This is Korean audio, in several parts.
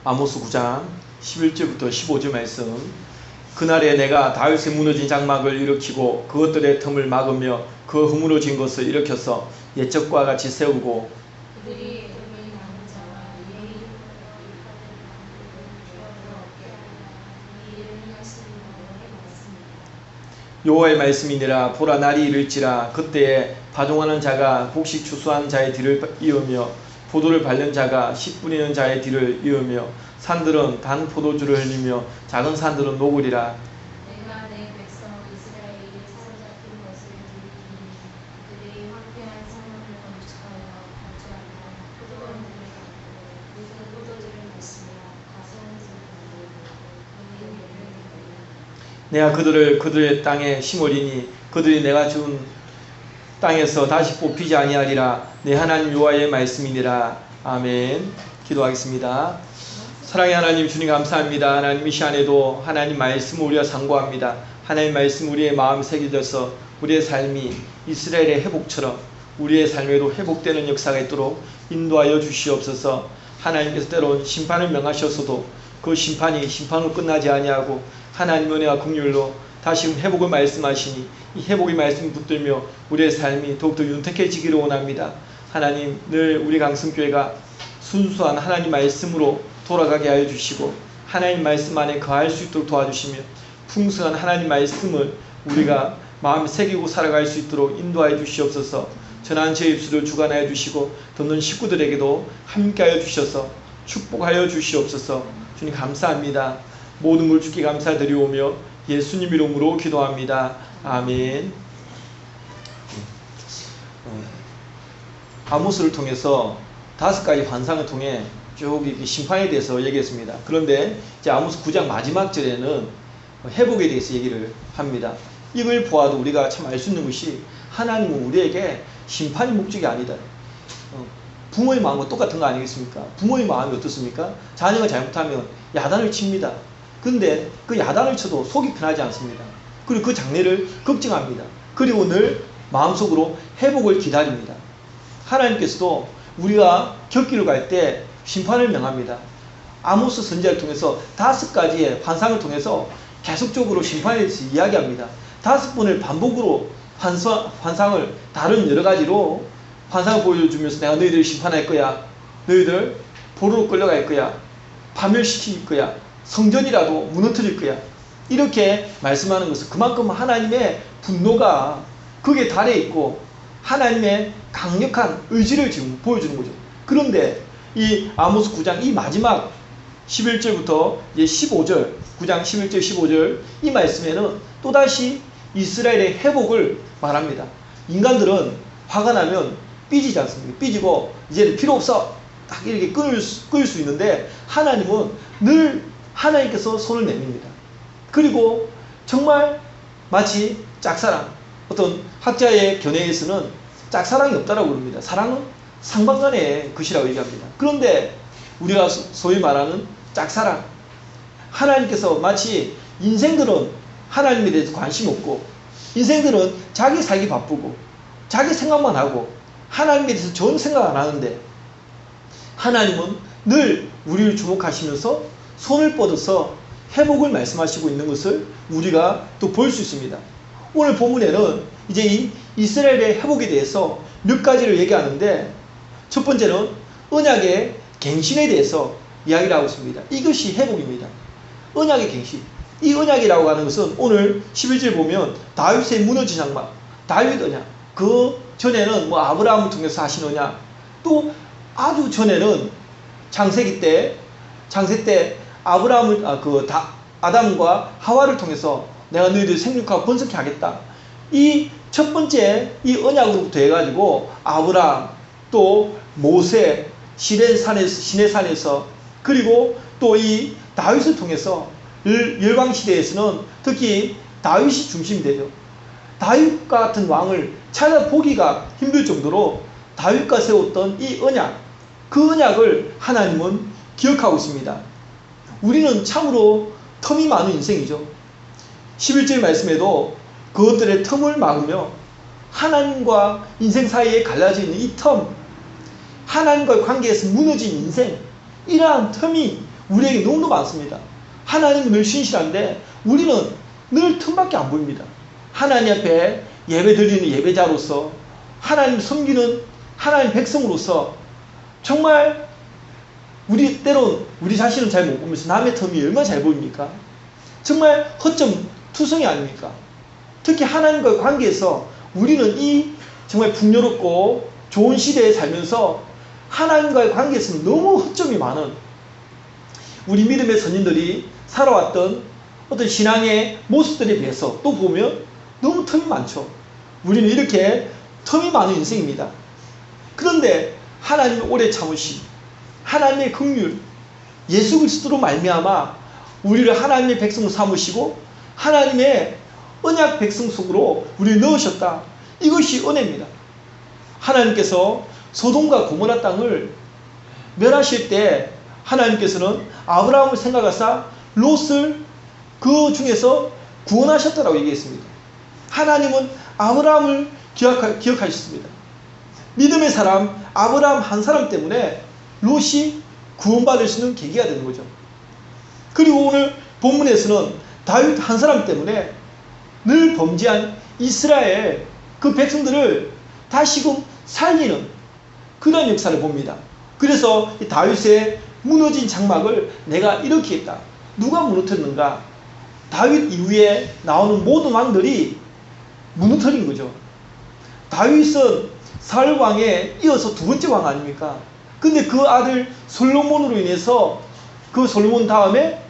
아모스 9장 11절부터 15절 말씀. 그날에 내가 다윗의 무너진 장막을 일으키고 그것들의 틈을 막으며 그 허물어진 것을 일으켜서 옛적과 같이 세우고 여호와의 말씀이니라. 보라, 날이 이를지라. 그때에 파종하는 자가 곡식 추수한 자의 뒤를 이으며 포도를 밟는 자가 씨 뿌리는 자의 뒤를 이으며 산들은 단 포도주를 흘리며 작은 산들은 녹으리라. 내가 내 백성 이스라엘이 사로잡힌 것을 들으니 그들이 황폐한 성문을 건축하여 거주하며 포도원들을 갖고 묻은 포도주를 마시며 가소원에서 그들의 열매를 먹으리라. 내가 그들의 땅에 심으리니 그들이 내가 준 땅에서 다시 뽑히지 아니하리라. 내 하나님 여호와의 말씀이니라. 아멘. 기도하겠습니다. 사랑의 하나님, 주님 감사합니다. 하나님, 이 시간에도 하나님 말씀을 우리가 상고합니다. 하나님 말씀 우리의 마음에 새겨져서 우리의 삶이 이스라엘의 회복처럼 우리의 삶에도 회복되는 역사가 있도록 인도하여 주시옵소서. 하나님께서 때론 심판을 명하셨어도 그 심판으로 끝나지 아니하고 하나님 은혜와 긍휼로 다시금 회복을 말씀하시니 이 회복의 말씀을 붙들며 우리의 삶이 더욱더 윤택해지기를 원합니다. 하나님, 늘 우리 강성교회가 순수한 하나님 말씀으로 돌아가게 하여 주시고 하나님 말씀 안에 거할 수 있도록 도와주시며 풍성한 하나님 말씀을 우리가 마음에 새기고 살아갈 수 있도록 인도하여 주시옵소서. 전한 제 입술을 주관하여 주시고 듣는 식구들에게도 함께하여 주셔서 축복하여 주시옵소서. 주님 감사합니다. 모든 물 주께 감사드리오며 예수님 이름으로 기도합니다. 아멘. 아모스를 통해서 5가지 환상을 통해 쭉 이렇게 심판에 대해서 얘기했습니다. 그런데 이제 아모스 9장 마지막 절에는 회복에 대해서 얘기를 합니다. 이걸 보아도 우리가 참 알 수 있는 것이 하나님은 우리에게 심판이 목적이 아니다. 부모의 마음과 똑같은 거 아니겠습니까? 부모의 마음이 어떻습니까? 자녀가 잘못하면 야단을 칩니다. 근데 그 야단을 쳐도 속이 편하지 않습니다. 그리고 그 장래를 걱정합니다. 그리고 늘 마음속으로 회복을 기다립니다. 하나님께서도 우리가 격기를 갈 때 심판을 명합니다. 아모스 선지자를 통해서 5가지의 환상을 통해서 계속적으로 심판에 대해서 이야기합니다. 5번을 반복으로 환상을 다른 여러 가지로 환상을 보여주면서 내가 너희들을 심판할 거야. 너희들 포로로 끌려갈 거야. 파멸시킬 거야. 성전이라도 무너뜨릴 거야. 이렇게 말씀하는 것은 그만큼 하나님의 분노가 거기에 달해 있고 하나님의 강력한 의지를 지금 보여주는 거죠. 그런데 이 아모스 9장 이 마지막 11절부터 이제 15절, 9장 11절 15절 이 말씀에는 또다시 이스라엘의 회복을 말합니다. 인간들은 화가 나면 삐지지 않습니까? 삐지고 이제는 필요 없어 딱 이렇게 끌 수 있는데 하나님은 늘 하나님께서 손을 내밉니다. 그리고 정말 마치 짝사랑, 어떤 학자의 견해에서는 짝사랑이 없다라고 그럽니다. 사랑은 상반간의 것이라고 얘기합니다. 그런데 우리가 소위 말하는 짝사랑, 하나님께서 마치 인생들은 하나님에 대해서 관심 없고 인생들은 자기 살기 바쁘고 자기 생각만 하고 하나님에 대해서 전혀 생각 안 하는데 하나님은 늘 우리를 주목하시면서 손을 뻗어서 회복을 말씀하시고 있는 것을 우리가 또 볼 수 있습니다. 오늘 본문에는 이제 이 이스라엘의 회복에 대해서 몇 가지를 얘기하는데 첫 번째는 언약의 갱신에 대해서 이야기를 하고 있습니다. 이것이 회복입니다. 언약의 갱신. 이 언약이라고 하는 것은 오늘 11절 보면 다윗의 무너진 장막, 다윗 언약. 그 전에는 뭐 아브라함을 통해서 하신 언약, 또 아주 전에는 창세 때 아브라함을 아담과 하와를 통해서 내가 너희들 생육하고 번성케 하겠다. 이 첫 번째 이 언약으로부터 해가지고 아브라함, 또 모세, 시내산에서 그리고 또 이 다윗을 통해서 열왕시대에서는 특히 다윗이 중심이 되죠. 다윗과 같은 왕을 찾아보기가 힘들 정도로 다윗과 세웠던 이 언약, 그 언약을 하나님은 기억하고 있습니다. 우리는 참으로 텀이 많은 인생이죠. 11절 말씀에도 그것들의 텀을 막으며 하나님과 인생 사이에 갈라져 있는 이 텀, 하나님과의 관계에서 무너진 인생, 이러한 텀이 우리에게 너무도 많습니다. 하나님은 늘 신실한데 우리는 늘 틈밖에 안 보입니다. 하나님 앞에 예배 드리는 예배자로서, 하나님 섬기는 하나님 백성으로서 정말 우리 때론 우리 자신은 잘 못 보면서 남의 틈이 얼마나 잘 보입니까? 정말 허점 투성이 아닙니까? 특히 하나님과의 관계에서 우리는 이 정말 풍요롭고 좋은 시대에 살면서 하나님과의 관계에서는 너무 허점이 많은 우리 믿음의 선인들이 살아왔던 어떤 신앙의 모습들에 비해서 또 보면 너무 틈이 많죠. 우리는 이렇게 틈이 많은 인생입니다. 그런데 하나님의 오래 참으심, 하나님의 긍휼, 예수 그리스도로 말미암아 우리를 하나님의 백성으로 삼으시고 하나님의 언약 백성 속으로 우리를 넣으셨다. 이것이 은혜입니다. 하나님께서 소돔과 고모라 땅을 멸하실 때 하나님께서는 아브라함을 생각하사 롯을 그 중에서 구원하셨다라고 얘기했습니다. 하나님은 아브라함을 기억하셨습니다. 믿음의 사람 아브라함 한 사람 때문에 롯이 구원받을 수 있는 계기가 되는 거죠. 그리고 오늘 본문에서는 다윗 한 사람 때문에 늘 범죄한 이스라엘 그 백성들을 다시금 살리는 그런 역사를 봅니다. 그래서 이 다윗의 무너진 장막을 내가 일으키겠다. 누가 무너뜨렸는가? 다윗 이후에 나오는 모든 왕들이 무너뜨린 거죠. 다윗은 사울 왕에 이어서 두 번째 왕 아닙니까? 근데 그 아들 솔로몬으로 인해서 그 솔로몬 다음에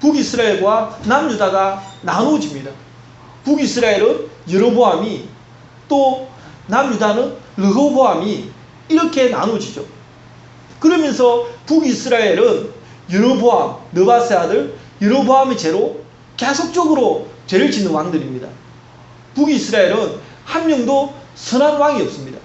북이스라엘과 남유다가 나누어집니다. 북이스라엘은 여로보암이, 또 남유다는 르호보암이 이렇게 나누어지죠. 그러면서 북이스라엘은 여로보암, 느바세 아들 여로보암의 죄로 계속적으로 죄를 짓는 왕들입니다. 북이스라엘은 한 명도 선한 왕이 없습니다.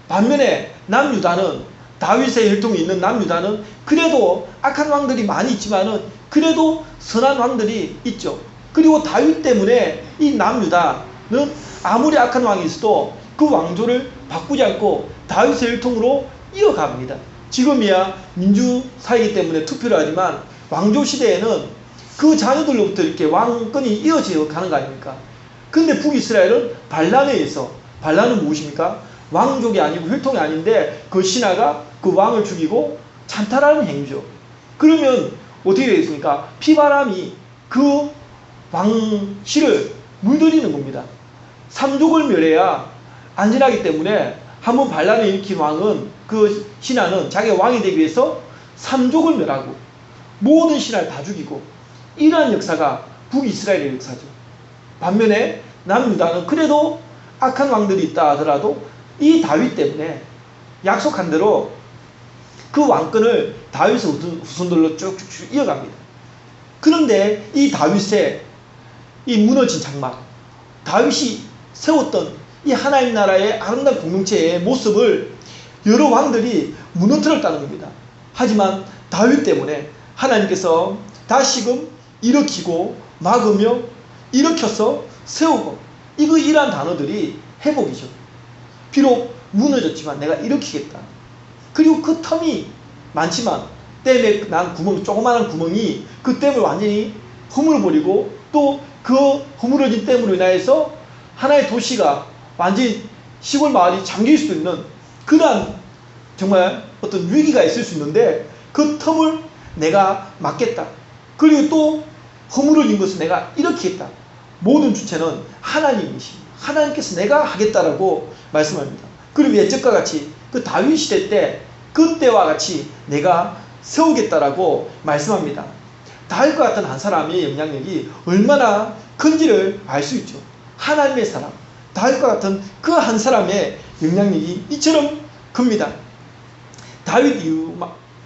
반면에 남유다는, 다윗의 혈통이 있는 남유다는 그래도 악한 왕들이 많이 있지만은 그래도 선한 왕들이 있죠. 그리고 다윗 때문에 이 남유다는 아무리 악한 왕이 있어도 그 왕조를 바꾸지 않고 다윗의 혈통으로 이어갑니다. 지금이야 민주사이기 때문에 투표를 하지만 왕조 시대에는 그 자녀들로부터 이렇게 왕권이 이어져 가는 거 아닙니까? 근데 북이스라엘은 반란에 의해서, 반란은 무엇입니까? 왕족이 아니고 혈통이 아닌데 그 신하가 그 왕을 죽이고 찬탈하는 행위죠. 그러면 어떻게 되겠습니까? 피바람이 그 왕실을 물들이는 겁니다. 삼족을 멸해야 안전하기 때문에 한번 반란을 일으킨 왕은, 그 신하는 자기가 왕이 되기 위해서 삼족을 멸하고 모든 신하를 다 죽이고, 이러한 역사가 북이스라엘의 역사죠. 반면에 남유다는 그래도 악한 왕들이 있다 하더라도 이 다윗 때문에 약속한 대로 그 왕권을 다윗의 후손들로 쭉쭉 이어갑니다. 그런데 이 다윗의 이 무너진 장막, 다윗이 세웠던 이 하나님 나라의 아름다운 공동체의 모습을 여러 왕들이 무너뜨렸다는 겁니다. 하지만 다윗 때문에 하나님께서 다시금 일으키고 막으며 일으켜서 세우고, 이러한 단어들이 회복이죠. 비록 무너졌지만 내가 일으키겠다. 그리고 그 텀이 많지만 댐에 난 구멍, 조그마한 구멍이 그 댐을 완전히 허물어버리고, 또 그 허물어진 댐으로 인하여서 하나의 도시가 완전히 시골 마을이 잠길 수도 있는 그러한 정말 어떤 위기가 있을 수 있는데 그 텀을 내가 막겠다. 그리고 또 허물어진 것을 내가 일으키겠다. 모든 주체는 하나님이십니다. 하나님께서 내가 하겠다라고 말씀합니다. 그리고 예적과 같이 그 다윗 시대 때 그때와 같이 내가 세우겠다라고 말씀합니다. 다윗과 같은 한 사람의 영향력이 얼마나 큰지를 알 수 있죠. 하나님의 사람, 다윗과 같은 그 한 사람의 영향력이 이처럼 큽니다. 다윗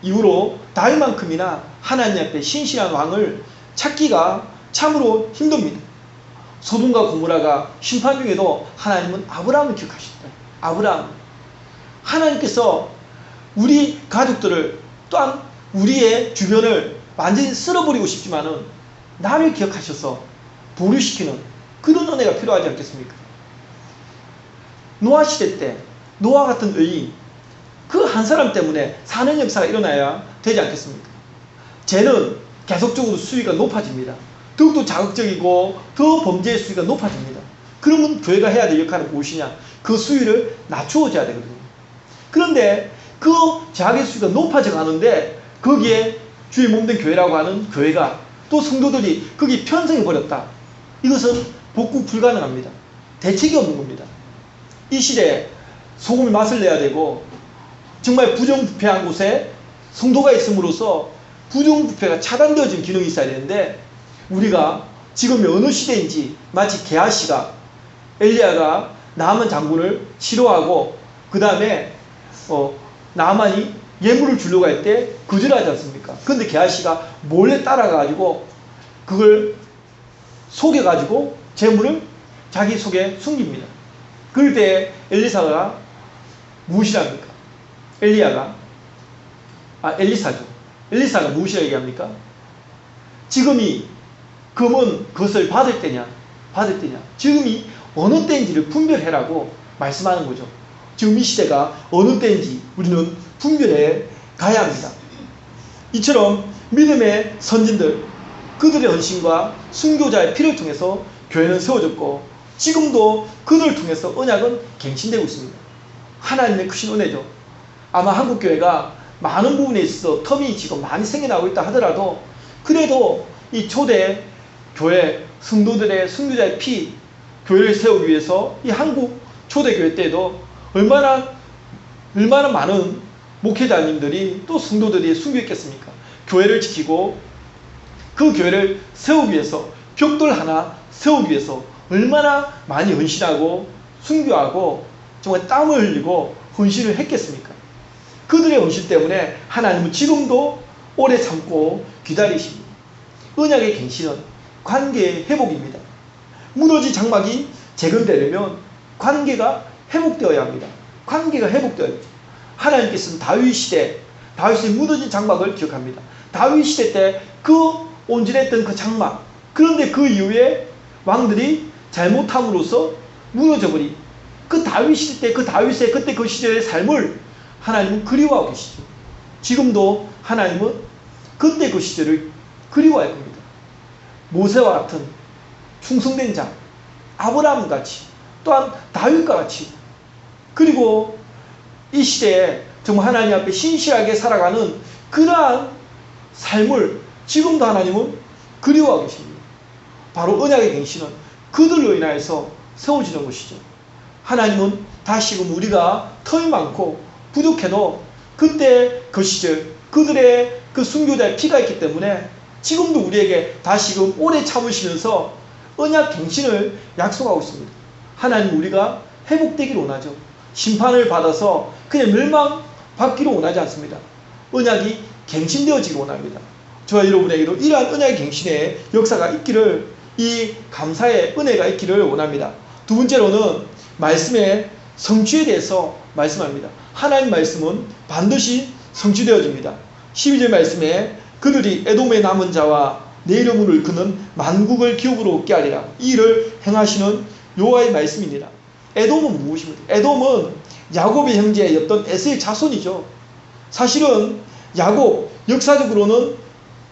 이후로 다윗만큼이나 하나님 앞에 신실한 왕을 찾기가 참으로 힘듭니다. 소돔과 고모라가 심판 중에도 하나님은 아브라함을 기억하셨다. 아브라함. 하나님께서 우리 가족들을, 또한 우리의 주변을 완전히 쓸어버리고 싶지만은 나를 기억하셔서 보류시키는 그런 은혜가 필요하지 않겠습니까? 노아 시대 때 노아 같은 의인, 그 한 사람 때문에 사는 역사가 일어나야 되지 않겠습니까? 죄는 계속적으로 수위가 높아집니다. 더욱더 자극적이고 더 범죄의 수위가 높아집니다. 그러면 교회가 해야 될 역할은 무엇이냐? 그 수위를 낮추어줘야 되거든요. 그런데 그 죄악의 수위가 높아져 가는데 거기에 주의 몸된 교회라고 하는 교회가 또 성도들이 거기 편성해 버렸다. 이것은 복구 불가능합니다. 대책이 없는 겁니다. 이 시대에 소금의 맛을 내야 되고 정말 부정부패한 곳에 성도가 있음으로써 부정부패가 차단되어진 기능이 있어야 되는데 우리가 지금 어느 시대인지 마치 게하시가 엘리야가 나아만 장군을 싫어하고 그 다음에 나아만이 예물을 주려고 할 때 거절하지 않습니까? 그런데 게하시가 몰래 따라가가지고 그걸 속여가지고 재물을 자기 속에 숨깁니다. 그럴 때 엘리사가 무엇이라 합니까? 엘리사가 무엇이라 얘기합니까? 지금이 금은 그것을 받을 때냐? 지금이 어느 때인지를 분별해라고 말씀하는 거죠. 지금 이 시대가 어느 때인지 우리는 분별해 가야 합니다. 이처럼 믿음의 선진들, 그들의 헌신과 순교자의 피를 통해서 교회는 세워졌고 지금도 그들을 통해서 언약은 갱신되고 있습니다. 하나님의 크신 은혜죠. 아마 한국교회가 많은 부분에 있어서 텀이 지금 많이 생겨나고 있다 하더라도 그래도 이 초대 교회 성도들의 순교자의 피 교회를 세우기 위해서 이 한국 초대교회 때도 얼마나 많은 목회자님들이 또 성도들이 순교했겠습니까? 교회를 지키고 그 교회를 세우기 위해서 벽돌 하나 세우기 위해서 얼마나 많이 헌신하고 순교하고 정말 땀을 흘리고 헌신을 했겠습니까? 그들의 헌신 때문에 하나님은 지금도 오래 참고 기다리십니다. 언약의 갱신은 관계의 회복입니다. 무너진 장막이 재건되려면 관계가 회복되어야 합니다. 관계가 회복되어야 합니다. 하나님께서는 다윗 시대, 다윗의 무너진 장막을 기억합니다. 다윗 시대 때 그 온전했던 그 장막, 그런데 그 이후에 왕들이 잘못함으로써 무너져버린 그 다윗 시대 때 그 다윗의 그때 그 시대의 삶을 하나님은 그리워하고 계시죠. 지금도 하나님은 그때 그 시대를 그리워할 겁니다. 모세와 같은 충성된 자, 아브라함 같이, 또한 다윗과 같이, 그리고 이 시대에 정말 하나님 앞에 신실하게 살아가는 그러한 삶을 지금도 하나님은 그리워하고 계십니다. 바로 언약의 갱신은 그들로 인하여서 세워지는 것이죠. 하나님은 다시금 우리가 털이 많고 부족해도 그때 그 시절 그들의 그 순교자의 피가 있기 때문에 지금도 우리에게 다시금 오래 참으시면서 언약 갱신을 약속하고 있습니다. 하나님 우리가 회복되기를 원하죠. 심판을 받아서 그냥 멸망받기를 원하지 않습니다. 언약이 갱신되어지기를 원합니다. 저와 여러분에게도 이러한 언약의 갱신의 역사가 있기를, 이 감사의 은혜가 있기를 원합니다. 두 번째로는 말씀의 성취에 대해서 말씀합니다. 하나님 말씀은 반드시 성취되어집니다. 12절 말씀에 그들이 에돔의 남은 자와 내 이름을 일컫는 만국을 기업으로 얻게 하리라. 이 일을 행하시는 여호와의 말씀이니라. 에돔은 무엇입니까? 에돔은 야곱의 형제였던 에서의 자손이죠. 사실은 야곱, 역사적으로는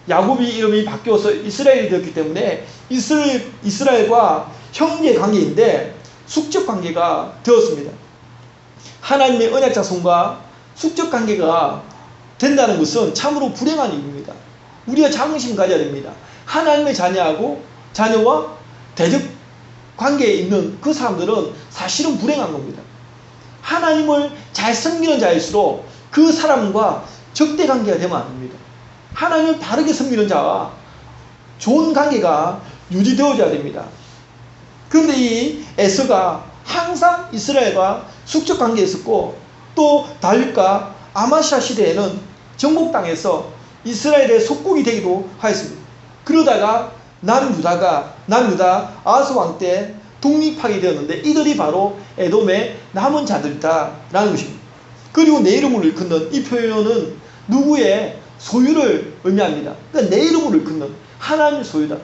야곱이 이름이 바뀌어서 이스라엘이 되었기 때문에 이스라엘과 형제 관계인데 숙적 관계가 되었습니다. 하나님의 언약 자손과 숙적 관계가 된다는 것은 참으로 불행한 일입니다. 우리가 자긍심 가져야 됩니다. 하나님의 자녀와 대적 관계에 있는 그 사람들은 사실은 불행한 겁니다. 하나님을 잘 섬기는 자일수록 그 사람과 적대 관계가 되면 안 됩니다. 하나님을 바르게 섬기는 자와 좋은 관계가 유지되어져야 됩니다. 그런데 이 에서가 항상 이스라엘과 숙적 관계에 있었고 또 다윗과 아마시아 시대에는 정복당해서 이스라엘의 속국이 되기도 하였습니다. 그러다가 남유다 아하스 왕 때 독립하게 되었는데 이들이 바로 에돔의 남은 자들이다라는 것입니다. 그리고 내 이름을 일컫는 이 표현은 누구의 소유를 의미합니다. 그러니까 내 이름을 일컫는 하나님의 소유다.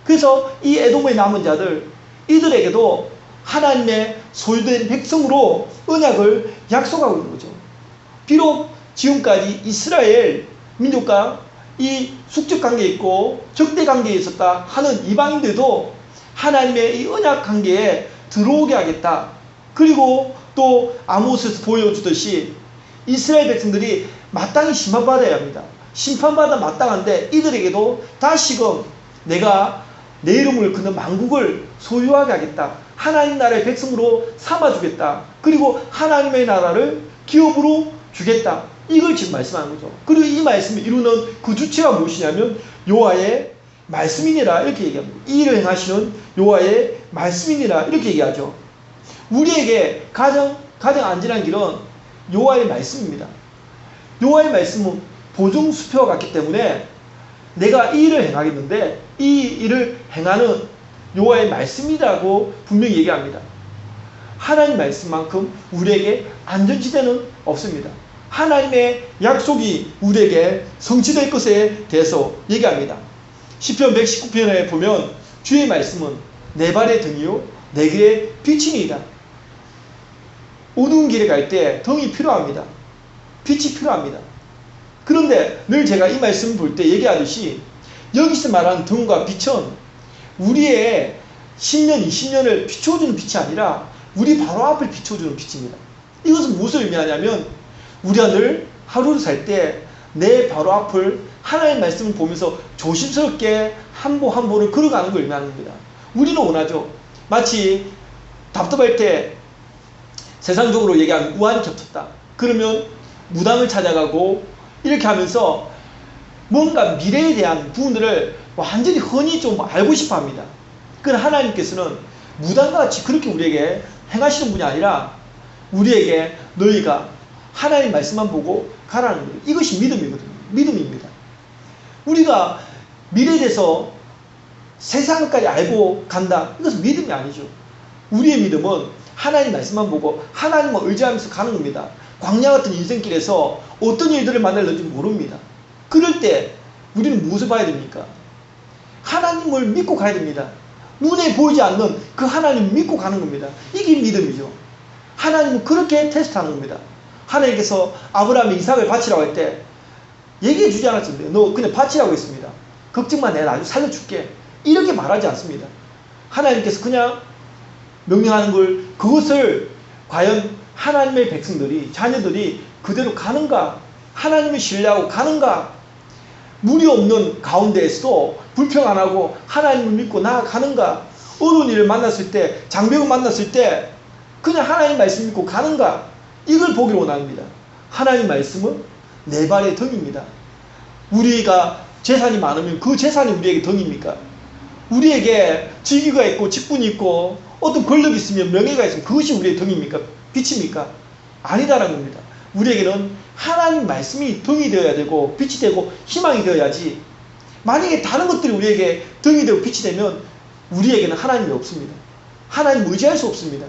그래서 이 에돔의 남은 자들, 이들에게도 하나님의 소유된 백성으로 언약을 약속하고 있는 거죠. 비록 지금까지 이스라엘 민족과 이 숙적 관계에 있고 적대 관계에 있었다 하는 이방인들도 하나님의 이 언약 관계에 들어오게 하겠다. 그리고 또 아모스에서 보여주듯이 이스라엘 백성들이 마땅히 심판받아야 합니다. 심판받아 마땅한데 이들에게도 다시금 내가 내 이름을 그는 만국을 소유하게 하겠다. 하나님 나라의 백성으로 삼아주겠다. 그리고 하나님의 나라를 기업으로 주겠다. 이걸 지금 말씀하는 거죠. 그리고 이 말씀을 이루는 그 주체가 무엇이냐면 여호와의 말씀이니라 이렇게 얘기합니다. 이 일을 행하시는 여호와의 말씀이니라 이렇게 얘기하죠. 우리에게 가장 안전한 길은 여호와의 말씀입니다. 여호와의 말씀은 보증수표와 같기 때문에 내가 이 일을 행하겠는데 이 일을 행하는 여호와의 말씀이라고 분명히 얘기합니다. 하나님 말씀만큼 우리에게 안전지대는 없습니다. 하나님의 약속이 우리에게 성취될 것에 대해서 얘기합니다. 시편 119편에 보면 주의 말씀은 내 발의 등이요 내 길의 빛이니이다. 어두운 길에 갈 때 등이 필요합니다. 빛이 필요합니다. 그런데 늘 제가 이 말씀을 볼 때 얘기하듯이 여기서 말하는 등과 빛은 우리의 10년, 20년을 비춰주는 빛이 아니라 우리 바로 앞을 비춰주는 빛입니다. 이것은 무엇을 의미하냐면 우리가 늘 하루를 살 때 내 바로 앞을 하나님의 말씀을 보면서 조심스럽게 한 보 한 보를 걸어가는 걸 의미하는 겁니다. 우리는 원하죠. 마치 답답할 때 세상적으로 얘기하면 우환이 겹쳤다. 그러면 무당을 찾아가고 이렇게 하면서 뭔가 미래에 대한 부분들을 완전히 흔히 좀 알고 싶어 합니다. 그러나 하나님께서는 무당같이 그렇게 우리에게 행하시는 분이 아니라 우리에게 너희가 하나님 말씀만 보고 가라는 거예요. 이것이 믿음이거든요. 믿음입니다. 우리가 미래에 대해서 세상까지 알고 간다. 이것은 믿음이 아니죠. 우리의 믿음은 하나님 말씀만 보고 하나님을 의지하면서 가는 겁니다. 광야 같은 인생길에서 어떤 일들을 만날는지 모릅니다. 그럴 때 우리는 무엇을 봐야 됩니까? 하나님을 믿고 가야 됩니다. 눈에 보이지 않는 그 하나님을 믿고 가는 겁니다. 이게 믿음이죠. 하나님은 그렇게 테스트하는 겁니다. 하나님께서 아브라함이 이삭을 바치라고 할 때 얘기해 주지 않았습니다. 너 그냥 바치라고 했습니다. 걱정만 내가 나중에 살려줄게. 이렇게 말하지 않습니다. 하나님께서 그냥 명령하는 걸 그것을 과연 하나님의 백성들이 자녀들이 그대로 가는가? 하나님을 신뢰하고 가는가? 무리 없는 가운데에서도 불평 안 하고 하나님을 믿고 나아가는가? 어려운 일을 만났을 때 장벽을 만났을 때 그냥 하나님 말씀 믿고 가는가? 이걸 보기를 원합니다. 하나님 말씀은 내 발의 등입니다. 우리가 재산이 많으면 그 재산이 우리에게 등입니까? 우리에게 직위가 있고 직분이 있고 어떤 권력이 있으면 명예가 있으면 그것이 우리의 등입니까? 빛입니까? 아니다라는 겁니다. 우리에게는 하나님 말씀이 등이 되어야 되고 빛이 되고 희망이 되어야지 만약에 다른 것들이 우리에게 등이 되고 빛이 되면 우리에게는 하나님이 없습니다. 하나님 의지할 수 없습니다.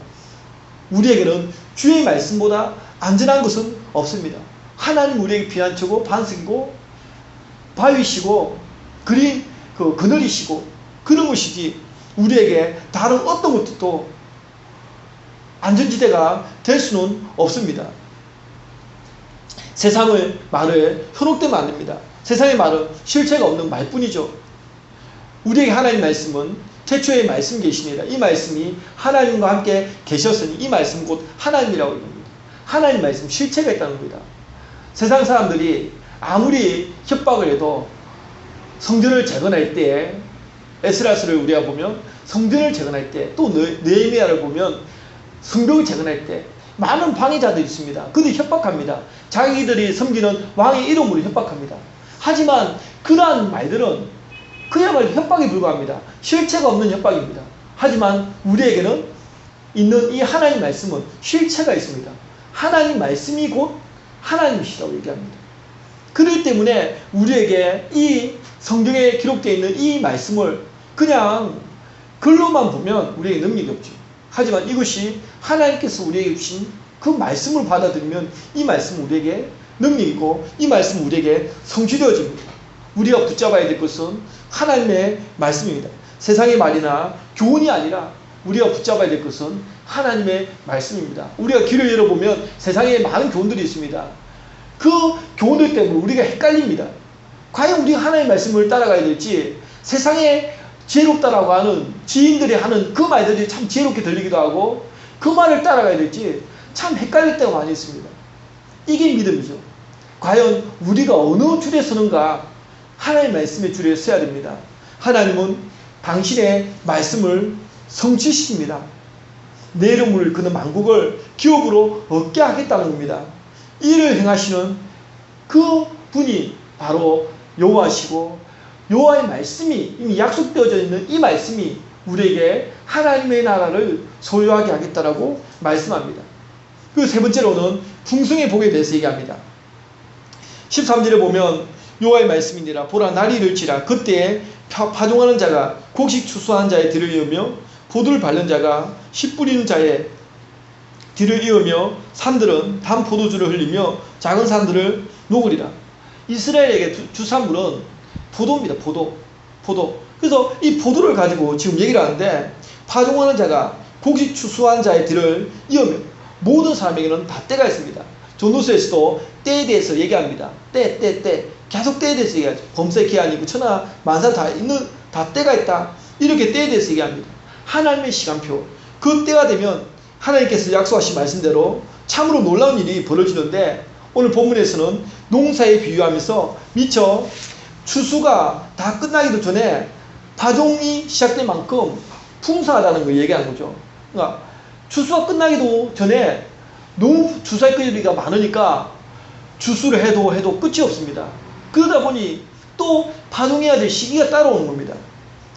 우리에게는 주의 말씀보다 안전한 것은 없습니다. 하나님 우리에게 피난처고 반석이고 바위시고 그늘이시고 그런 것이지 우리에게 다른 어떤 것도 안전지대가 될 수는 없습니다. 세상의 말을 현혹되면 안 됩니다. 세상의 말은 실체가 없는 말뿐이죠. 우리에게 하나님 말씀은 태초에 말씀 계시니라. 이 말씀이 하나님과 함께 계셨으니 이 말씀 곧 하나님이라고 합니다. 하나님 말씀 실체가 있다는 겁니다. 세상 사람들이 아무리 협박을 해도 성전을 재건할 때 에스라스를 우리가 보면 성전을 재건할 때 또 느헤미야를 보면 성벽을 재건할 때 많은 방해자들이 있습니다. 그들이 협박합니다. 자기들이 섬기는 왕의 이름으로 협박합니다. 하지만 그러한 말들은 그야말로 협박에 불과합니다. 실체가 없는 협박입니다. 하지만 우리에게는 있는 이 하나님 말씀은 실체가 있습니다. 하나님 말씀이 곧 하나님이시라고 얘기합니다. 그렇기 때문에 우리에게 이 성경에 기록되어 있는 이 말씀을 그냥 글로만 보면 우리에게 능력이 없죠. 하지만 이것이 하나님께서 우리에게 주신 그 말씀을 받아들이면 이 말씀은 우리에게 능력이고 이 말씀은 우리에게 성취되어집니다. 우리가 붙잡아야 될 것은 하나님의 말씀입니다. 세상의 말이나 교훈이 아니라 우리가 붙잡아야 될 것은 하나님의 말씀입니다. 우리가 귀를 열어보면 세상에 많은 교훈들이 있습니다. 그 교훈들 때문에 우리가 헷갈립니다. 과연 우리가 하나님의 말씀을 따라가야 될지, 세상에 지혜롭다라고 하는 지인들이 하는 그 말들이 참 지혜롭게 들리기도 하고 그 말을 따라가야 될지 참 헷갈릴 때가 많이 있습니다. 이게 믿음이죠. 과연 우리가 어느 줄에 서는가? 하나님의 말씀의 줄에 서야 됩니다. 하나님은 당신의 말씀을 성취시킵니다. 내 이름을 그는 만국을 기업으로 얻게 하겠다는 겁니다. 이를 행하시는 그 분이 바로 여호와시고, 여호와의 말씀이 이미 약속되어져 있는 이 말씀이 우리에게 하나님의 나라를 소유하게 하겠다라고 말씀합니다. 그 세 번째로는 풍성의 복에 대해서 얘기합니다. 13절에 보면 여호와의 말씀이니라. 보라, 날이 이를지라. 그때에 파종하는 자가 곡식 추수하는 자의 뒤를 이으며 포도를 밟는 자가 씨 뿌리는 자의 뒤를 이으며 산들은 단 포도주를 흘리며 작은 산들을 녹으리라. 이스라엘에게 주산물은 포도입니다. 포도. 그래서 이 포도를 가지고 지금 얘기를 하는데, 파종하는 자가 곡식 추수하는 자의 뒤를 이으며, 모든 사람에게는 다 때가 있습니다. 전도서에서도 때에 대해서 얘기합니다. 때. 계속 때에 대해서 얘기하죠. 범사의 기한이고 천하 만사 다 때가 있다. 이렇게 때에 대해서 얘기합니다. 하나님의 시간표. 그 때가 되면 하나님께서 약속하신 말씀대로 참으로 놀라운 일이 벌어지는데, 오늘 본문에서는 농사에 비유하면서 미처 추수가 다 끝나기도 전에 파종이 시작된 만큼 풍성하다는 걸 얘기하는 거죠. 그러니까 추수가 끝나기도 전에 너무 추수할 거리가 많으니까 추수를 해도 끝이 없습니다. 그러다 보니 또 파종해야 될 시기가 따라오는 겁니다.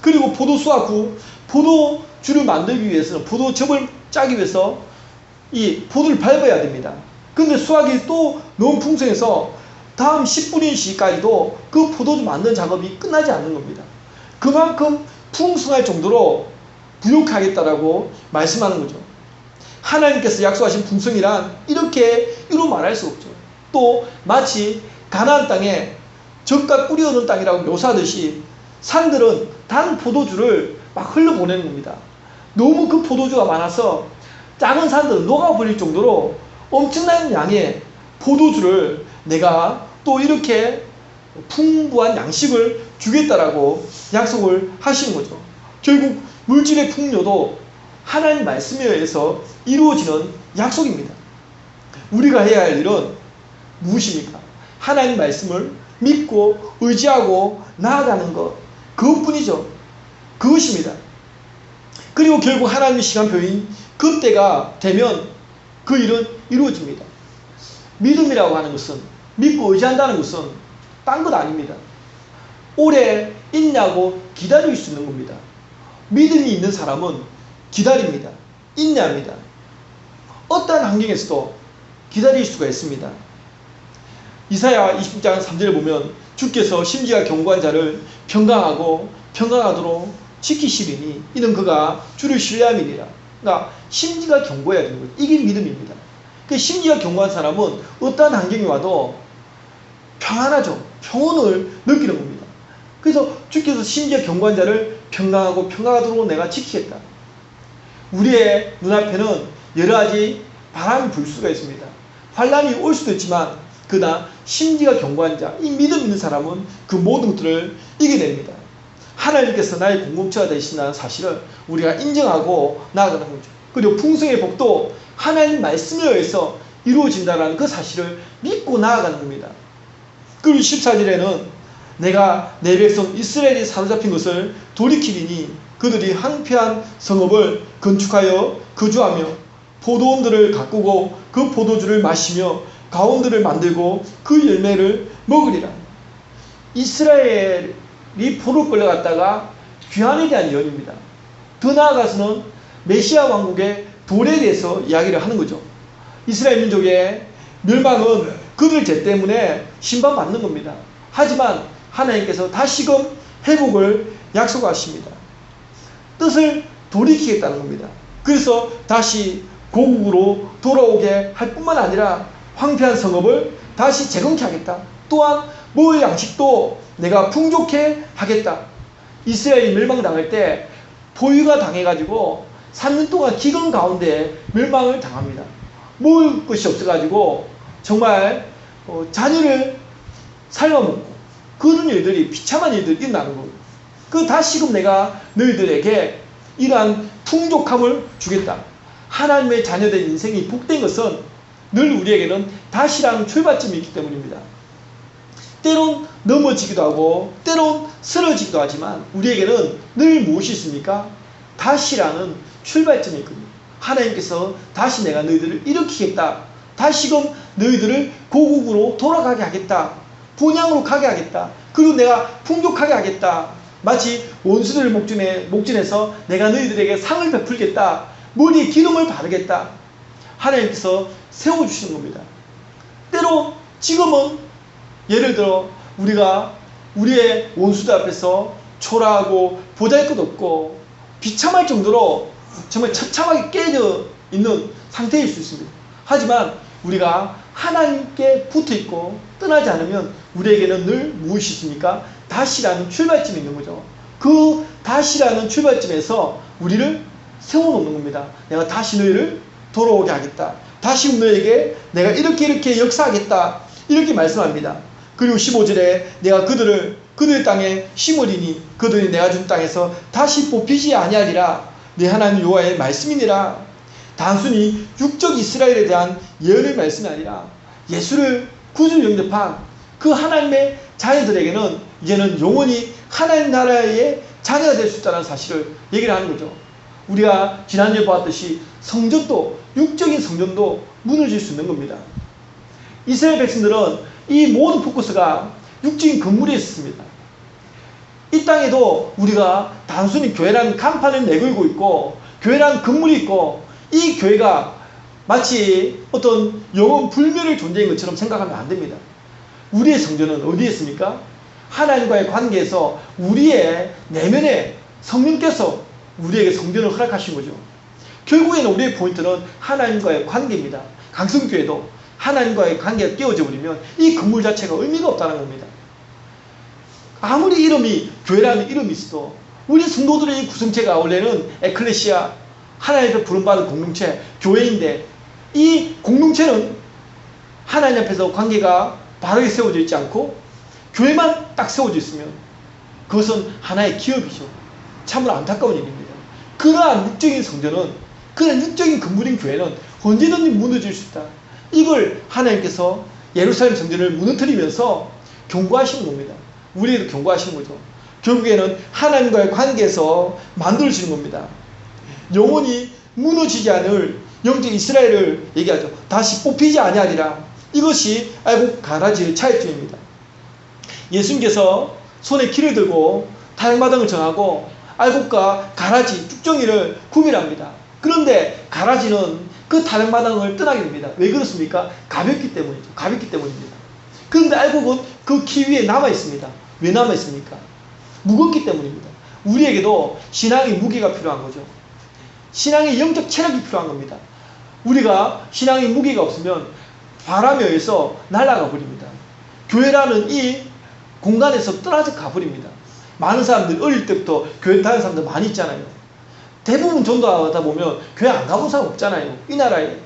그리고 포도수확 후 포도주를 만들기 위해서는, 포도즙을 짜기 위해서 이 포도를 밟아야 됩니다. 근데 수확이 또 너무 풍성해서 다음 씨 뿌린 시까지도 그 포도주 만드는 작업이 끝나지 않는 겁니다. 그만큼 풍성할 정도로 부욕하겠다라고 말씀하는 거죠. 하나님께서 약속하신 풍성이란 이렇게 이루 말할 수 없죠. 또 마치 가나안 땅에 젖과 꿀이 흐르는 땅이라고 묘사하듯이 산들은 단 포도주를 막 흘러보내는 겁니다. 너무 그 포도주가 많아서 작은 산들은 녹아버릴 정도로 엄청난 양의 포도주를 내가 또 이렇게 풍부한 양식을 주겠다라고 약속을 하시는 거죠. 결국 물질의 풍요도 하나님 말씀에 의해서 이루어지는 약속입니다. 우리가 해야 할 일은 무엇입니까? 하나님 말씀을 믿고 의지하고 나아가는 것, 그것뿐이죠. 그것입니다. 그리고 결국 하나님의 시간표인 그때가 되면 그 일은 이루어집니다. 믿음이라고 하는 것은, 믿고 의지한다는 것은 딴 것 아닙니다. 오래 있냐고 기다릴 수 있는 겁니다. 믿음이 있는 사람은 기다립니다. 인내합니다. 어떠한 환경에서도 기다릴 수가 있습니다. 이사야 20장 3절에 보면 주께서 심지가 견고한 자를 평강하도록 지키시리니 이는 그가 주를 신뢰함이니라. 그러니까 심지가 견고해야 되는 거예요. 이게 믿음입니다. 그 심지가 견고한 사람은 어떠한 환경이 와도 평안하죠. 평온을 느끼는 겁니다. 그래서 주께서 심지가 견고한 자를 평강하도록 내가 지키겠다. 우리의 눈앞에는 여러 가지 바람이 불 수가 있습니다. 환란이 올 수도 있지만 그러나 심지가 견고한 자, 이 믿음 있는 사람은 그 모든 것들을 이겨냅니다. 하나님께서 나의 공동체가 되신다는 사실을 우리가 인정하고 나아가는 거죠. 그리고 풍성의 복도 하나님 말씀에 의해서 이루어진다는 그 사실을 믿고 나아가는 겁니다. 그리고 14절에는 내가 내 백성 이스라엘이 사로잡힌 것을 돌이키리니 그들이 황폐한 성읍을 건축하여 거주하며 포도원들을 가꾸고 그 포도주를 마시며 가온들을 만들고 그 열매를 먹으리라. 이스라엘이 포로를 끌려갔다가 귀환에 대한 예언입니다. 더 나아가서는 메시아 왕국의 도래에 대해서 이야기를 하는 거죠. 이스라엘 민족의 멸망은 그들 죄 때문에 심판받는 겁니다. 하지만 하나님께서 다시금 회복을 약속하십니다. 뜻을 돌이키겠다는 겁니다. 그래서 다시 고국으로 돌아오게 할 뿐만 아니라 황폐한 성읍을 다시 재건케 하겠다. 또한 먹을 양식도 내가 풍족해 하겠다. 이스라엘이 멸망당할 때 포위가 당해가지고 3년 동안 기근 가운데 멸망을 당합니다. 먹을 것이 없어가지고 정말 자녀를 삶아먹고 그런 일들이 비참한 일들이 일어나는 거예요. 그 다시금 내가 너희들에게 이러한 풍족함을 주겠다. 하나님의 자녀된 인생이 복된 것은 늘 우리에게는 다시라는 출발점이 있기 때문입니다. 때론 넘어지기도 하고 때론 쓰러지기도 하지만 우리에게는 늘 무엇이 있습니까? 다시라는 출발점이 있거든요. 하나님께서 다시 내가 너희들을 일으키겠다. 다시금 너희들을 고국으로 돌아가게 하겠다. 본향으로 가게 하겠다. 그리고 내가 풍족하게 하겠다. 마치 원수들을 목전에서 내가 너희들에게 상을 베풀겠다. 머리에 기름을 바르겠다. 하나님께서 세워주시는 겁니다. 때로 지금은 예를 들어 우리가 우리의 원수들 앞에서 초라하고 보잘것없고 비참할 정도로 정말 처참하게 깨져 있는 상태일 수 있습니다. 하지만 우리가 하나님께 붙어있고 떠나지 않으면 우리에게는 늘 무엇이 있습니까? 다시라는 출발점이 있는 거죠. 그 다시라는 출발점에서 우리를 세워놓는 겁니다. 내가 다시 너희를 돌아오게 하겠다. 다시 너희에게 내가 이렇게 역사하겠다. 이렇게 말씀합니다. 그리고 15절에 내가 그들 땅에 심으리니 그들이 내가 준 땅에서 다시 뽑히지 아니하리라. 내 하나님 여호와의 말씀이니라. 단순히 육적 이스라엘에 대한 예언의 말씀이 아니라 예수를 구주로 영접한 그 하나님의 자녀들에게는 이제는 영원히 하나님 나라의 자녀가 될 수 있다는 사실을 얘기를 하는 거죠. 우리가 지난주에 보았듯이 성전도, 육적인 성전도 무너질 수 있는 겁니다. 이스라엘 백성들은 이 모든 포커스가 육적인 건물에 있었습니다. 이 땅에도 우리가 단순히 교회라는 간판을 내걸고 있고 교회라는 건물이 있고 이 교회가 마치 어떤 영원 불멸의 존재인 것처럼 생각하면 안 됩니다. 우리의 성전은 어디에 있습니까? 하나님과의 관계에서 우리의 내면에 성령께서 우리에게 성전을 허락하신 거죠. 결국에는 우리의 포인트는 하나님과의 관계입니다. 강성교회도 하나님과의 관계가 깨어져 버리면 이 건물 자체가 의미가 없다는 겁니다. 아무리 이름이 교회라는 이름이 있어도 우리 성도들의 이 구성체가 원래는 에클레시아, 하나님께 부름받은 공동체, 교회인데 이 공동체는 하나님 앞에서 관계가 바르게 세워져 있지 않고 교회만 딱 세워져 있으면 그것은 하나의 기업이죠. 참으로 안타까운 일입니다. 그러한 육적인 성전은, 그런 육적인 건물인 교회는 언제든지 무너질 수 있다. 이걸 하나님께서 예루살렘 성전을 무너뜨리면서 경고하시는 겁니다. 우리에게도 경고하시는 거죠. 결국에는 하나님과의 관계에서 만들어지는 겁니다. 영원히 무너지지 않을 영적 이스라엘을 얘기하죠. 다시 뽑히지 아니하리라. 이것이 알곡 가라지의 차이점입니다. 예수님께서 손에 키를 들고 타작마당을 정하고 알곡과 가라지, 쭉정이를 구별합니다. 그런데 가라지는 그 타작마당을 떠나게 됩니다. 왜 그렇습니까? 가볍기 때문이죠. 가볍기 때문입니다. 그런데 알곡은 그 키 위에 남아 있습니다. 왜 남아 있습니까? 무겁기 때문입니다. 우리에게도 신앙의 무게가 필요한 거죠. 신앙의 영적 체력이 필요한 겁니다. 우리가 신앙의 무게가 없으면 바람에 의해서 날아가 버립니다. 교회라는 이 공간에서 떨어져 가버립니다. 많은 사람들 어릴 때부터 교회 다니는 사람들 많이 있잖아요. 대부분 전도하다 보면 교회 안 가본 사람 없잖아요. 이 나라에.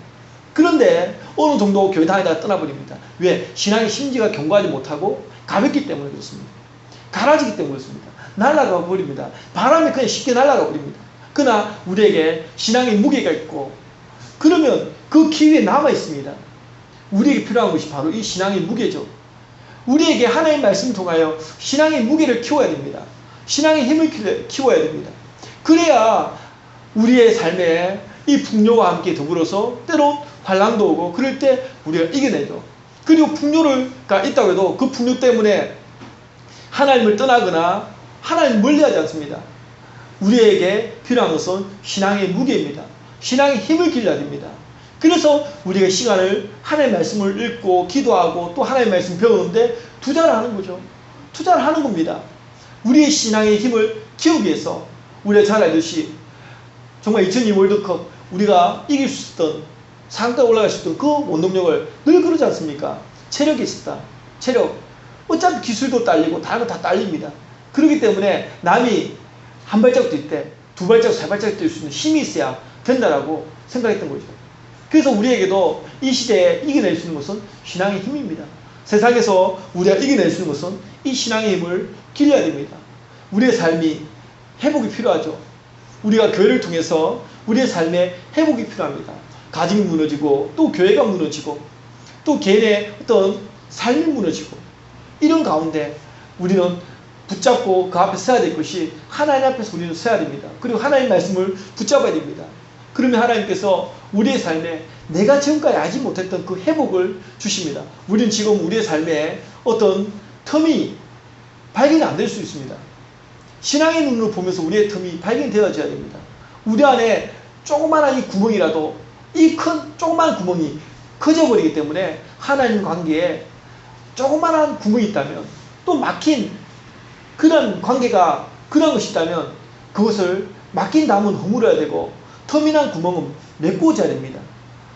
그런데 어느 정도 교회 다니다가 떠나버립니다. 왜? 신앙의 심지가 견고하지 못하고 가볍기 때문에 그렇습니다. 가라지기 때문에 그렇습니다. 날아가 버립니다. 바람에 그냥 쉽게 날아가 버립니다. 그러나 우리에게 신앙의 무게가 있고 그러면 그 키 위에 남아 있습니다. 우리에게 필요한 것이 바로 이 신앙의 무게죠. 우리에게 하나님의 말씀을 통하여 신앙의 무게를 키워야 됩니다. 신앙의 힘을 키워야 됩니다. 그래야 우리의 삶에 이 풍요와 함께 더불어서 때로 환난도 오고 그럴 때 우리가 이겨내죠. 그리고 풍요가 있다고 해도 그 풍요 때문에 하나님을 떠나거나 하나님 멀리하지 않습니다. 우리에게 필요한 것은 신앙의 무게입니다. 신앙의 힘을 길러야 됩니다. 그래서 우리가 시간을 하나님의 말씀을 읽고 기도하고 또 하나님의 말씀 배우는데 투자를 하는 거죠. 투자를 하는 겁니다. 우리의 신앙의 힘을 키우기 위해서 우리가 잘 알듯이 정말 2002 월드컵 우리가 이길 수 있었던 상대가 올라갈 수 있던 그 원동력을 늘 그러지 않습니까? 체력이 있었다. 체력. 어차피 기술도 딸리고 다른 거 다 딸립니다. 그렇기 때문에 남이 한 발자국 뛸 때 두 발자국, 세 발자국 뛸 수 있는 힘이 있어야 된다라고 생각했던 거죠. 그래서 우리에게도 이 시대에 이겨낼 수 있는 것은 신앙의 힘입니다. 세상에서 우리가 이겨낼 수 있는 것은 이 신앙의 힘을 길러야 됩니다. 우리의 삶이 회복이 필요하죠. 우리가 교회를 통해서 우리의 삶에 회복이 필요합니다. 가정이 무너지고 또 교회가 무너지고 또 개인의 어떤 삶이 무너지고 이런 가운데 우리는 붙잡고 그 앞에 서야 될 것이 하나님 앞에서 우리는 서야 됩니다. 그리고 하나님 말씀을 붙잡아야 됩니다. 그러면 하나님께서 우리의 삶에 내가 지금까지 알지 못했던 그 회복을 주십니다. 우리는 지금 우리의 삶에 어떤 틈이 발견이 안 될 수 있습니다. 신앙의 눈으로 보면서 우리의 틈이 발견되어져야 됩니다. 우리 안에 조그마한 이 구멍이라도 이 큰 조그마한 구멍이 커져버리기 때문에 하나님 관계에 조그마한 구멍이 있다면 또 막힌 그런 관계가 그런 것이 있다면 그것을 막힌 담은 허물어야 되고 텀이 난 구멍은 메꿔줘야 됩니다.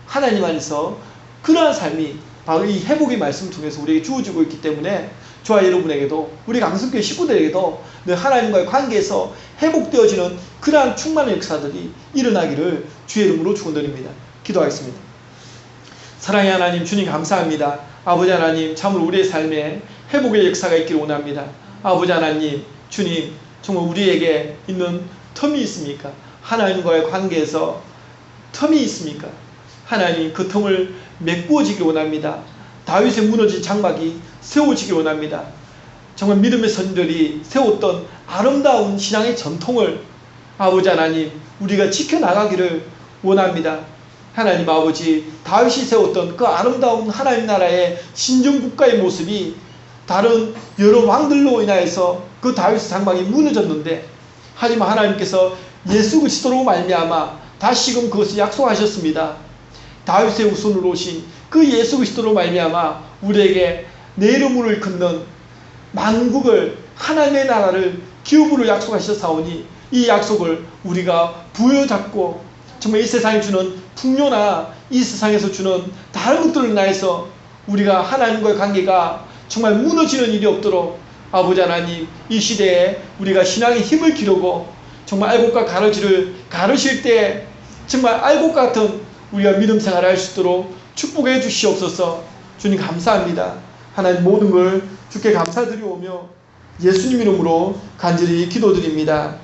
하나님 안에서 그러한 삶이 바로 이 회복의 말씀 통해서 우리에게 주어지고 있기 때문에 저와 여러분에게도 우리 강성교회 식구들에게도 늘 하나님과의 관계에서 회복되어지는 그러한 충만한 역사들이 일어나기를 주의 이름으로 축원드립니다. 기도하겠습니다. 사랑의 하나님 주님 감사합니다. 아버지 하나님 참으로 우리의 삶에 회복의 역사가 있기를 원합니다. 아버지 하나님 주님 정말 우리에게 있는 텀이 있습니까? 하나님과의 관계에서 텀이 있습니까? 하나님 그 텀을 메꾸어지길 원합니다. 다윗의 무너진 장막이 세워지길 원합니다. 정말 믿음의 선들이 세웠던 아름다운 신앙의 전통을 아버지 하나님 우리가 지켜나가기를 원합니다. 하나님 아버지 다윗이 세웠던 그 아름다운 하나님 나라의 신정국가의 모습이 다른 여러 왕들로 인하여서 그 다윗의 장막이 무너졌는데 하지만 하나님께서 예수 그리스도로 말미암아 다시금 그것을 약속하셨습니다. 다윗의 후손으로 오신 그 예수 그리스도로 말미암아 우리에게 내 이름으로 일컫는 만국을 하나님의 나라를 기업으로 약속하셨사오니 이 약속을 우리가 부여잡고 정말 이 세상에 주는 풍요나 이 세상에서 주는 다른 것들을 인하여서 우리가 하나님과의 관계가 정말 무너지는 일이 없도록 아버지 하나님 이 시대에 우리가 신앙의 힘을 기르고 정말 알곡과 가르칠 때 정말 알곡 같은 우리가 믿음 생활을 할 수 있도록 축복해 주시옵소서. 주님 감사합니다. 하나님 모든 걸 주께 감사드리오며 예수님 이름으로 간절히 기도드립니다.